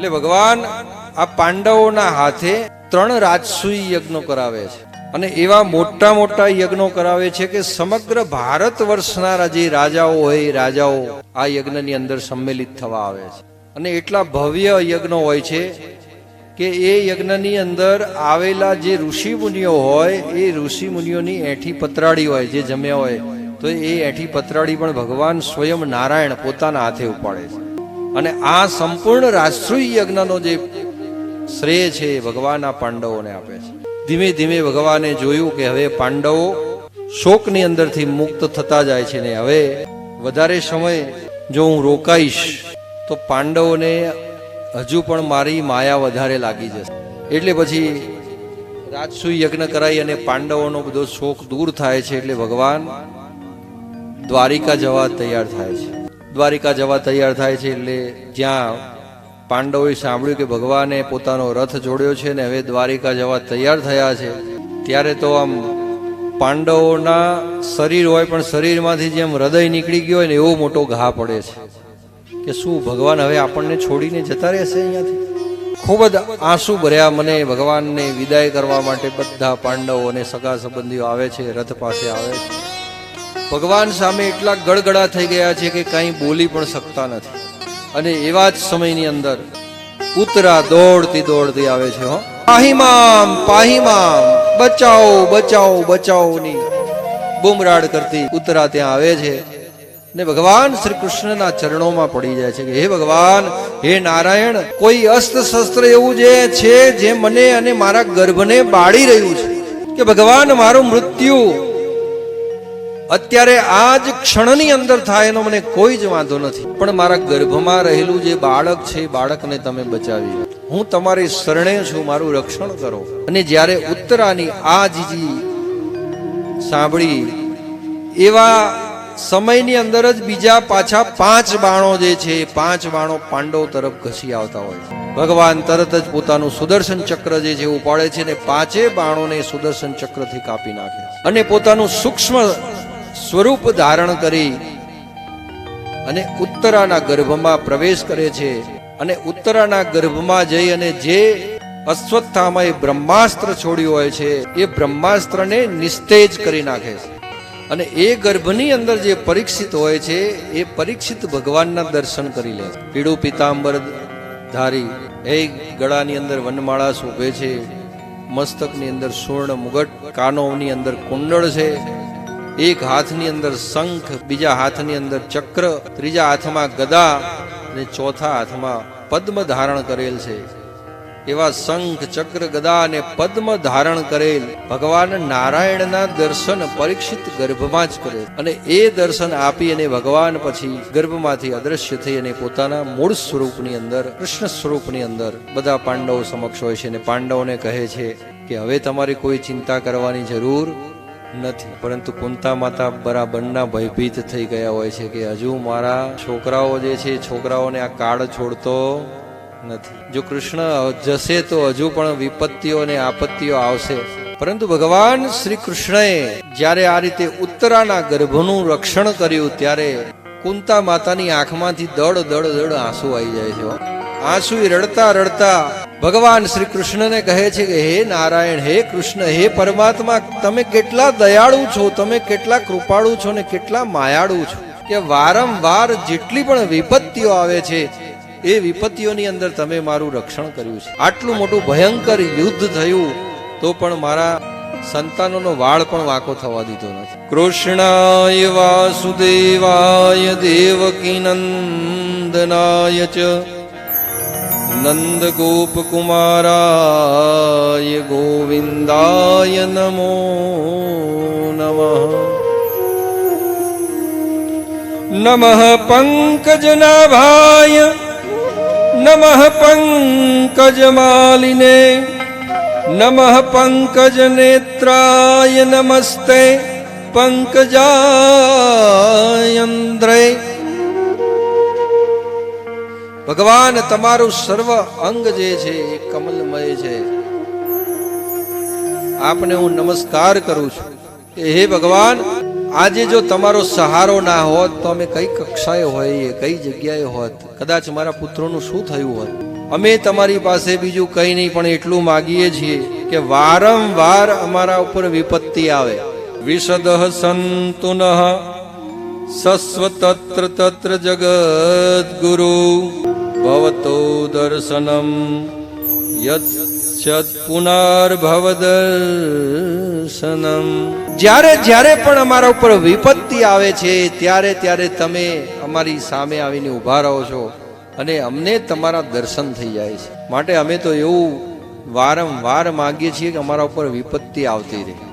એટલે ભગવાન આ પાંડવોના હાથે 3 રાજસૂય યજ્ઞો કરાવે છે અને એવા મોટા મોટા યજ્ઞો કરાવે છે કે સમગ્ર ભારત વર્ષના જે રાજાઓ હોય રાજાઓ આ યજ્ઞની અંદર સંમેલિત થવા આવે છે અને એટલા ભવ્ય યજ્ઞો હોય છે કે એ યજ્ઞની અંદર આવેલા જે ઋષિ મુનિઓ હોય એ ઋષિ મુનિઓની એઠી પતરાળી હોય જે જમ્યા હોય તો એ એઠી પતરાળી પણ ભગવાન સ્વયં નારાયણ પોતાના હાથે ઉપાડે છે અને આ સંપૂર્ણ રાજસૂય યજ્ઞનો જે શ્રેય છે ભગવાન આ પાંડવોને આપે છે. ધીમે ધીમે ભગવાને જોયું કે હવે પાંડવો શોકની અંદરથી મુક્ત થતા જાય છે ને હવે વધારે સમય જો હું રોકાઈશ તો પાંડવોને હજુ પણ મારી માયા વધારે લાગી જશે. એટલે પછી રાજસૂય યજ્ઞ કરાઈ અને પાંડવોનો બધો શોક દૂર થાય છે. એટલે ભગવાન દ્વારિકા જવા તૈયાર થાય છે. દ્વારિકા જવા તૈયાર થાય છે એટલે જ્યાં પાંડવોએ સાંભળ્યું કે ભગવાને પોતાનો રથ જોડ્યો છે ને હવે દ્વારિકા જવા તૈયાર થયા છે ત્યારે તો આમ પાંડવોના શરીર હોય પણ શરીરમાંથી જેમ હૃદય નીકળી ગયો હોય ને એવો મોટો ઘા પડે છે કે શું ભગવાન હવે આપણને છોડીને જતા રહેશે અહીંયાથી. ખૂબ જ આંસુ ભર્યા મને ભગવાનને વિદાય કરવા માટે બધા પાંડવો અને સગા સંબંધીઓ આવે છે, રથ પાસે આવે છે. ભગવાન સામે એટલા ગળગળા થઈ ગયા છે કે કંઈ બોલી પણ શકતા નથી. અને એવા જ સમયની અંદર ઉત્તરા દોડતી દોડતી આવે છે. પાહીમામ બચાવો બચાવો બચાવો ની બૂમરાડ કરતી ઉત્તરા ત્યાં આવે છે ને ભગવાન શ્રી કૃષ્ણના ચરણોમાં પડી જાય છે કે હે ભગવાન, હે નારાયણ, કોઈ અસ્ત્ર શસ્ત્ર એવું જે છે જે મને અને મારા ગર્ભને બાળી રહ્યું છે કે ભગવાન મારું મૃત્યુ અત્યારે આ જ ક્ષણની અંદર થાય એનો મને કોઈ જ વાંધો નથી, પણ મારા ગર્ભમાં રહેલું જે બાળક છે એ બાળકને તમે બચાવી, હું તમારી શરણે છું, મારું રક્ષણ કરો. અને જ્યારે ઉત્તરાની આ જીજી સાંભળી એવા સમયની અંદર જ બીજા પાછા 5 બાણો જે છે 5 બાણો પાંડવ તરફ ઘસી આવતા હોય છે. ભગવાન તરત જ પોતાનું સુદર્શન ચક્ર જે છે ઉપાડે છે ને 5 બાણોને સુદર્શન ચક્રથી કાપી નાખે અને પોતાનું સૂક્ષ્મ સ્વરૂપ ધારણ કરી અને ઉત્તરાના ગર્ભમાં પ્રવેશ કરે છે. અને ઉત્તરાના ગર્ભમાં જઈ અને જે અશ્વત્થામાએ બ્રહ્માસ્ત્ર છોડ્યું હોય છે એ બ્રહ્માસ્ત્રને નિસ્તેજ કરી નાખે છે. અને એ ગર્ભની અંદર જે પરીક્ષિત હોય છે એ પરીક્ષિત ભગવાનના દર્શન કરી લે છે. પીળું પીતાંબર ધારી એ ગળાની અંદર વનમાળા શોભે છે, મસ્તકની અંદર સુવર્ણ મુગટ, કાનોની અંદર કુંડળ છે, એક હાથની અંદર શંખ, બીજા હાથની અંદર ચક્ર, ત્રીજા હાથમાં ગદા અને ચોથા હાથમાં પદ્મ ધારણ કરેલ છે. એવા શંખ, ચક્ર, ગદા અને પદ્મ ધારણ કરેલ ભગવાન નારાયણના દર્શન પરીક્ષિત ગર્ભમાં જ કરે અને એ દર્શન આપી અને ભગવાન પછી ગર્ભમાંથી અદ્રશ્ય થઈ અને પોતાના મૂળ સ્વરૂપની અંદર કૃષ્ણ સ્વરૂપની અંદર બધા પાંડવો સમક્ષ હોય છે અને પાંડવોને કહે છે કે હવે તમારે કોઈ ચિંતા કરવાની જરૂર નથી. પરંતુ કુંતા માતા બરાબરના ભયભીત થઈ ગયા હોય છે કે હજુ મારા છોકરાઓ જે છે છોકરાઓને આ કાળ છોડતો નથી. જો કૃષ્ણ જશે તો હજુ પણ વિપત્તિઓ અને આપત્તિઓ આવશે. પરંતુ ભગવાન શ્રી કૃષ્ણએ જ્યારે આ રીતે ઉત્તરાના ગર્ભનું રક્ષણ કર્યું ત્યારે કુંતા માતાની આંખમાંથી દડ દડ દડ આંસુ આવી જાય છે. આંસુ રડતા રડતા ભગવાન શ્રી કૃષ્ણને કહે છે કે હે નારાયણ, હે કૃષ્ણ, હે પરમાત્મા, તમે કેટલા દયાળુ છો, તમે કેટલા કૃપાળુ છો ને કેટલા માયાળુ છો કે વારંવાર જેટલી પણ વિપત્તિઓ આવે છે એ વિપત્તિઓની અંદર તમે મારું રક્ષણ કર્યું છે. આટલું મોટું ભયંકર યુદ્ધ થયું તો પણ મારા સંતાનોનો વાળ પણ વાંકો થવા દીધો નથી. કૃષ્ણાય વાસુદેવાય દેવકી નંદનાય ચ નંદ ગોપ કુમારાય ગોવિંદાય નમો નમઃ. નમઃ પંકજનાભાય નમઃ પંકજમાલિને નમઃ પંકજનેત્રાય નમસ્તે પંકજાયંદ્રે. ભગવાન તમારું સર્વ અંગ જે છે એ કમલમય છે. આપને હું નમસ્કાર કરું છું કે હે ભગવાન, આજે જો તમારો સહારો ના હોત તો અમે કઈ કક્ષાએ હોઈએ, કઈ જગ્યાએ હોત, કદાચ મારા પુત્રોનું શું થયું હોત. અમે તમારી પાસે બીજું કંઈ નહીં પણ એટલું માગીએ છીએ કે વારંવાર અમારા ઉપર વિપત્તિ આવે. વિશદઃ સંતુનઃ સસ્વતત્ર તત્ર જગત ગુરુ ભવતો દર્શનમ યચ્છત પુનર્ભવ દર્શનમ. જ્યારે જ્યારે પણ અમારા ઉપર વિપત્તિ આવે છે ત્યારે ત્યારે તમે અમારી સામે આવીને ઊભા રહો છો અને અમને તમારા દર્શન થઈ જાય છે. માટે અમે તો એવું વારંવાર માગીએ છીએ કે અમારા ઉપર વિપત્તિ આવતી રહે.